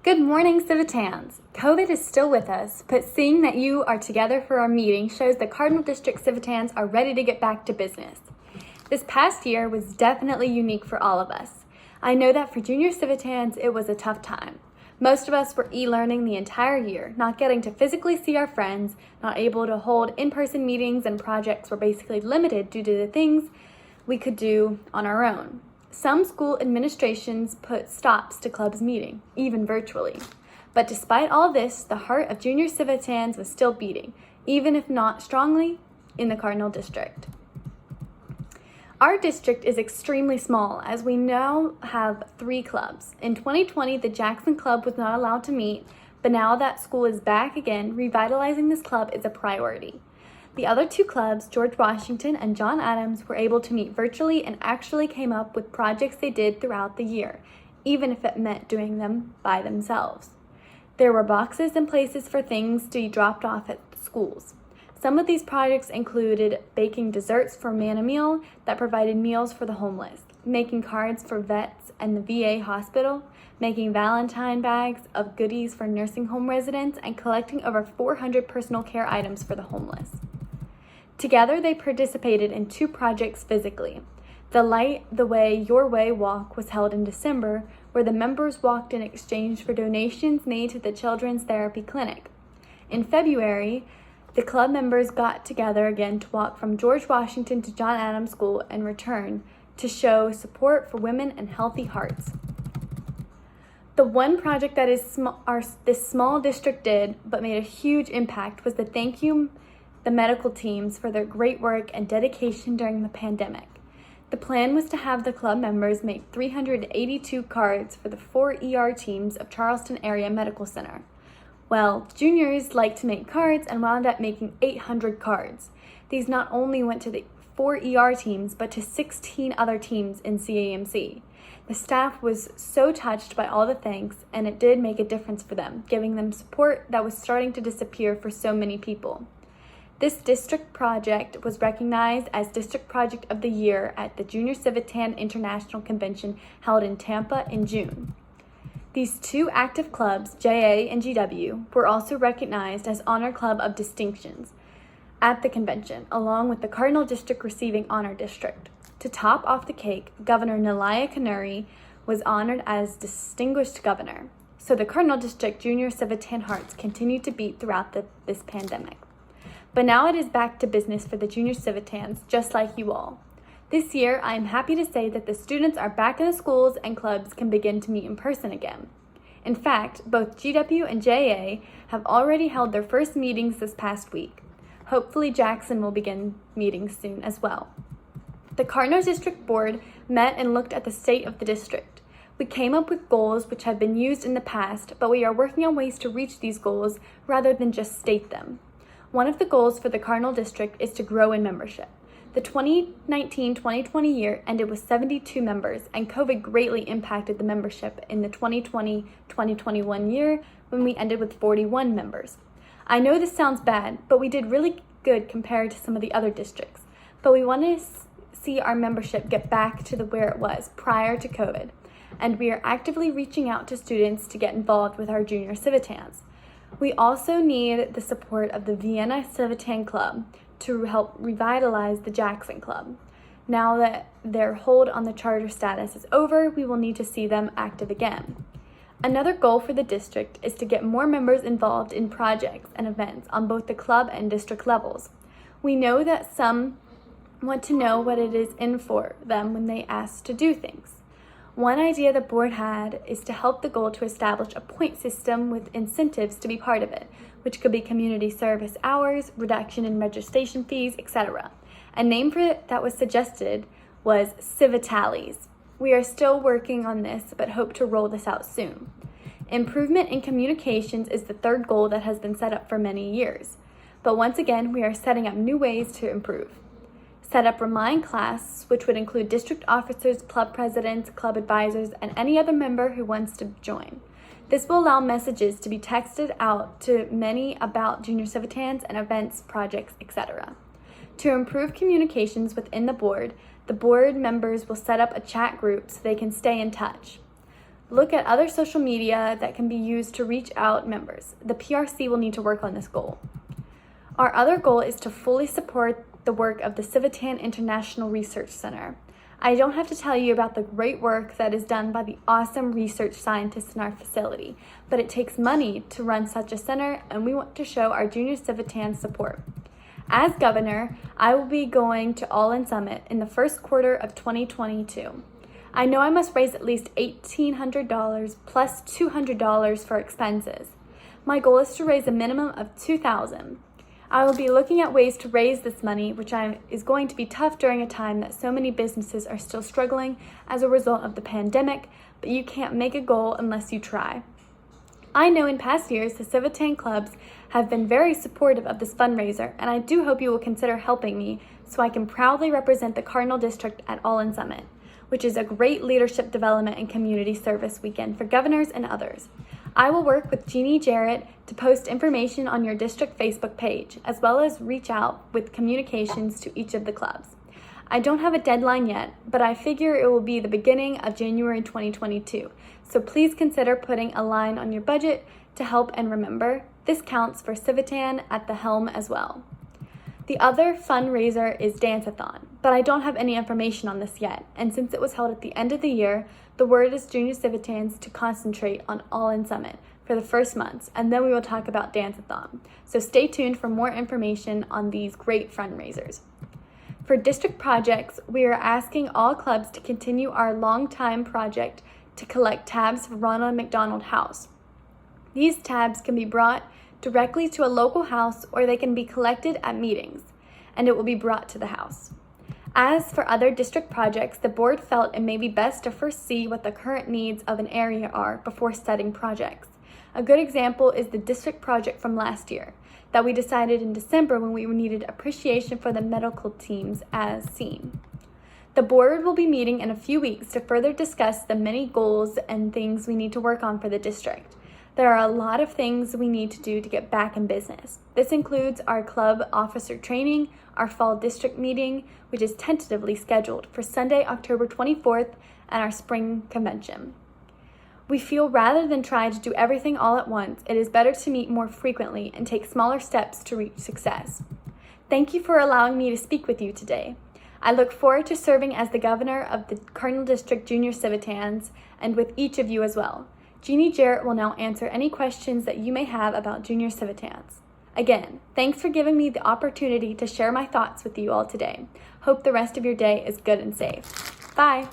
Good morning, Civitans. COVID is still with us, but seeing that you are together for our meeting shows that Cardinal District Civitans are ready to get back to business. This past year was definitely unique for all of us. I know that for junior Civitans, it was a tough time. Most of us were e-learning the entire year, not getting to physically see our friends, not able to hold in-person meetings, and projects were basically limited due to the things we could do on our own. Some school administrations put stops to clubs meeting, even virtually. But despite all this, the heart of junior Civitans was still beating, even if not strongly, in the Cardinal District. Our district is extremely small, as we now have 3 clubs. In 2020, the Jackson Club was not allowed to meet, but now that school is back again, revitalizing this club is a priority. The other 2 clubs, George Washington and John Adams, were able to meet virtually and actually came up with projects they did throughout the year, even if it meant doing them by themselves. There were boxes and places for things to be dropped off at schools. Some of these projects included baking desserts for Man a Meal that provided meals for the homeless, making cards for vets and the VA hospital, making Valentine bags of goodies for nursing home residents, and collecting over 400 personal care items for the homeless. Together, they participated in 2 projects physically. The Light the Way, Your Way walk was held in December, where the members walked in exchange for donations made to the Children's Therapy Clinic. In February, the club members got together again to walk from George Washington to John Adams School and return to show support for women and healthy hearts. The one project that this small district did but made a huge impact was the thank you the medical teams for their great work and dedication during the pandemic. The plan was to have the club members make 382 cards for the 4 ER teams of Charleston Area Medical Center. Well, juniors like to make cards and wound up making 800 cards. These not only went to the 4 ER teams, but to 16 other teams in CAMC. The staff was so touched by all the thanks, and it did make a difference for them, giving them support that was starting to disappear for so many people. This district project was recognized as District Project of the Year at the Junior Civitan International Convention held in Tampa in June. These 2 active clubs, JA and GW, were also recognized as Honor Club of Distinctions at the convention, along with the Cardinal District receiving Honor District. To top off the cake, Governor Nalaya Kanuri was honored as Distinguished Governor. So the Cardinal District Junior Civitan hearts continued to beat throughout this pandemic. But now it is back to business for the junior Civitans, just like you all. This year, I am happy to say that the students are back in the schools and clubs can begin to meet in person again. In fact, both GW and JA have already held their first meetings this past week. Hopefully Jackson will begin meetings soon as well. The Cardinal District Board met and looked at the state of the district. We came up with goals which have been used in the past, but we are working on ways to reach these goals rather than just state them. One of the goals for the Cardinal District is to grow in membership. The 2019-2020 year ended with 72 members, and COVID greatly impacted the membership in the 2020-2021 year when we ended with 41 members. I know this sounds bad, but we did really good compared to some of the other districts. But we want to see our membership get back to where it was prior to COVID, and we are actively reaching out to students to get involved with our junior Civitans. We also need the support of the Vienna Civitan Club to help revitalize the Jackson Club. Now that their hold on the charter status is over, we will need to see them active again. Another goal for the district is to get more members involved in projects and events on both the club and district levels. We know that some want to know what it is in for them when they ask to do things. One idea the board had is to help the goal to establish a point system with incentives to be part of it, which could be community service hours, reduction in registration fees, etc. A name for it that was suggested was Civitalies. We are still working on this, but hope to roll this out soon. Improvement in communications is the third goal that has been set up for many years. But once again, we are setting up new ways to improve. Set up Remind Class, which would include district officers, club presidents, club advisors, and any other member who wants to join. This will allow messages to be texted out to many about junior Civitans and events, projects, etc. To improve communications within the board members will set up a chat group so they can stay in touch. Look at other social media that can be used to reach out members. The PRC will need to work on this goal. Our other goal is to fully support the work of the Civitan International Research Center. I don't have to tell you about the great work that is done by the awesome research scientists in our facility, but it takes money to run such a center, and we want to show our junior Civitan support. As governor, I will be going to All In Summit in the first quarter of 2022. I know I must raise at least $1,800 plus $200 for expenses. My goal is to raise a minimum of $2,000. I will be looking at ways to raise this money, which is going to be tough during a time that so many businesses are still struggling as a result of the pandemic, but you can't make a goal unless you try. I know in past years the Civitan clubs have been very supportive of this fundraiser, and I do hope you will consider helping me so I can proudly represent the Cardinal District at All In Summit, which is a great leadership development and community service weekend for governors and others. I will work with Jeannie Jarrett to post information on your district Facebook page, as well as reach out with communications to each of the clubs. I don't have a deadline yet, but I figure it will be the beginning of January 2022, so please consider putting a line on your budget to help, and remember, this counts for Civitan at the helm as well. The other fundraiser is Dance-a-thon, but I don't have any information on this yet, and since it was held at the end of the year, the word is junior Civitans to concentrate on All In Summit for the first months, and then we will talk about Dance-a-thon. So stay tuned for more information on these great fundraisers. For district projects, we are asking all clubs to continue our long-time project to collect tabs for Ronald McDonald House. These tabs can be brought directly to a local house, or they can be collected at meetings, and it will be brought to the house. As for other district projects, the board felt it may be best to first see what the current needs of an area are before setting projects. A good example is the district project from last year that we decided in December when we needed appreciation for the medical teams as seen. The board will be meeting in a few weeks to further discuss the many goals and things we need to work on for the district. There are a lot of things we need to do to get back in business. This includes our club officer training, our fall district meeting, which is tentatively scheduled for Sunday, October 24th, and our spring convention. We feel rather than try to do everything all at once, it is better to meet more frequently and take smaller steps to reach success. Thank you for allowing me to speak with you today. I look forward to serving as the governor of the Cardinal District Junior Civitans and with each of you as well. Jeannie Jarrett will now answer any questions that you may have about Junior Civitans. Again, thanks for giving me the opportunity to share my thoughts with you all today. Hope the rest of your day is good and safe. Bye.